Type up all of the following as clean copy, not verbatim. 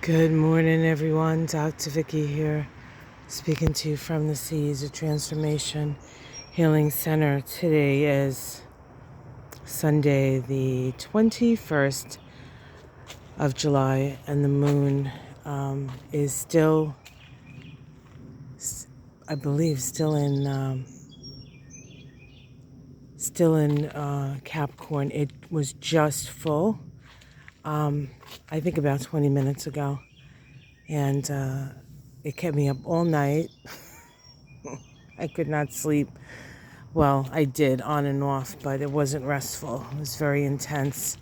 Good morning, everyone. Dr. Vicky here, speaking to you from the Seas of Transformation Healing Center. Today is Sunday, the 21st of July, and the moon is still, I believe, still in Capricorn. It was just full, I think about 20 minutes ago, and it kept me up all night. I could not sleep. Well, I did on and off, but it wasn't restful. It was very intense.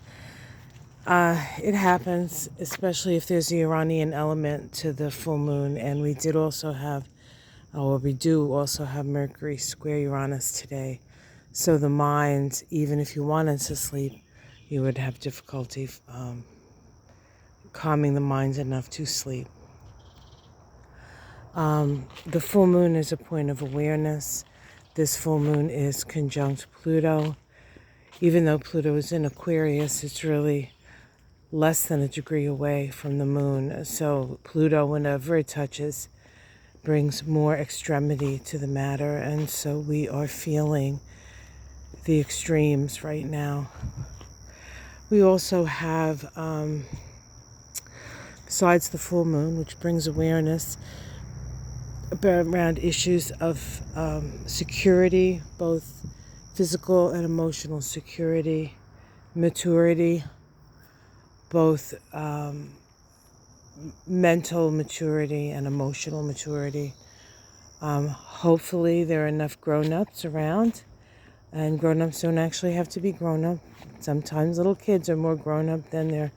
It happens, especially if there's the Iranian element to the full moon. And we do also have Mercury square Uranus today. So the mind, even if you wanted to sleep, you would have difficulty calming the mind enough to sleep. The full moon is a point of awareness. This full moon is conjunct Pluto. Even though Pluto is in Aquarius, it's really less than a degree away from the moon. So Pluto, whenever it touches, brings more extremity to the matter. And so we are feeling the extremes right now. We also have, besides the full moon, which brings awareness around issues of security, both physical and emotional security, maturity, both mental maturity and emotional maturity. Hopefully there are enough grown-ups around, and grown-ups don't actually have to be grown-up. Sometimes little kids are more grown-up than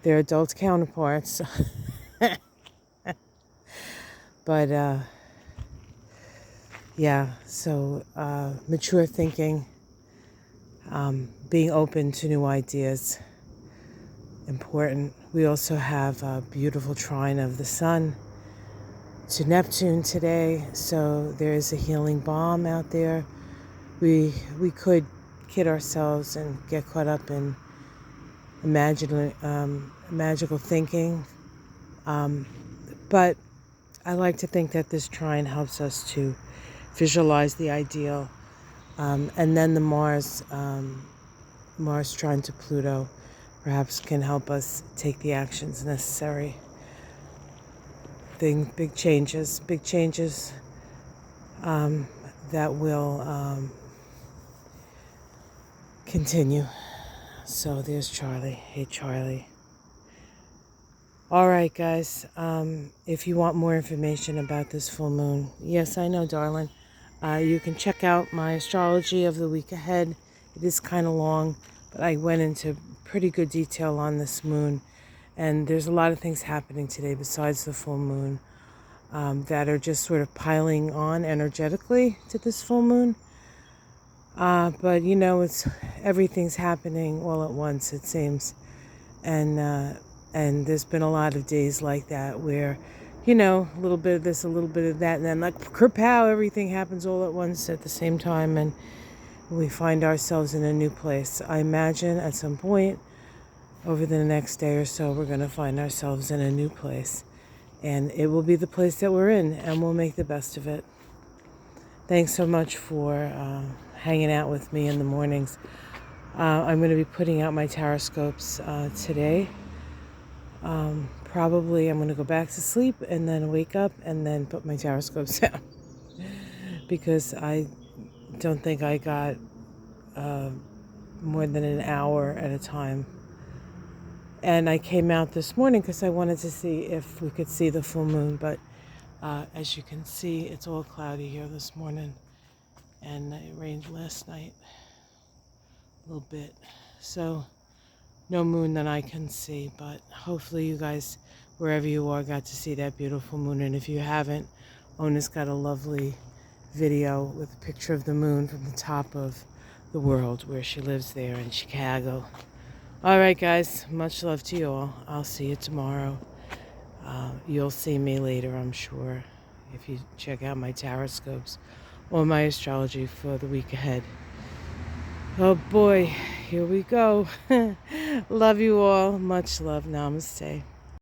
their adult counterparts. But mature thinking, being open to new ideas, important. We also have a beautiful trine of the sun to Neptune today, so there is a healing balm out there. We could kid ourselves and get caught up in magical thinking, but I like to think that this trine helps us to visualize the ideal, and then the Mars trine to Pluto perhaps can help us take the actions necessary. Big changes that will continue. So there's Charlie. Hey, Charlie. All right, guys. If you want more information about this full moon, yes, I know, darling. You can check out my astrology of the week ahead. It is kind of long, but I went into pretty good detail on this moon. And there's a lot of things happening today besides the full moon that are just sort of piling on energetically to this full moon. But, everything's happening all at once, it seems. And there's been a lot of days like that where, a little bit of this, a little bit of that, and then like kerpow, everything happens all at once at the same time, and we find ourselves in a new place. I imagine at some point over the next day or so, we're going to find ourselves in a new place, and it will be the place that we're in, and we'll make the best of it. Thanks so much for hanging out with me in the mornings. I'm going to be putting out my taroscopes today. Probably I'm going to go back to sleep and then wake up and then put my taroscopes out because I don't think I got more than an hour at a time. And I came out this morning because I wanted to see if we could see the full moon, but as you can see, it's all cloudy here this morning, and it rained last night a little bit. So no moon that I can see, but hopefully you guys, wherever you are, got to see that beautiful moon. And if you haven't, Ona's got a lovely video with a picture of the moon from the top of the world where she lives there in Chicago. All right, guys, much love to you all. I'll see you tomorrow. You'll see me later, I'm sure, if you check out my taroscopes or my astrology for the week ahead. Oh boy, here we go. Love you all. Much love. Namaste.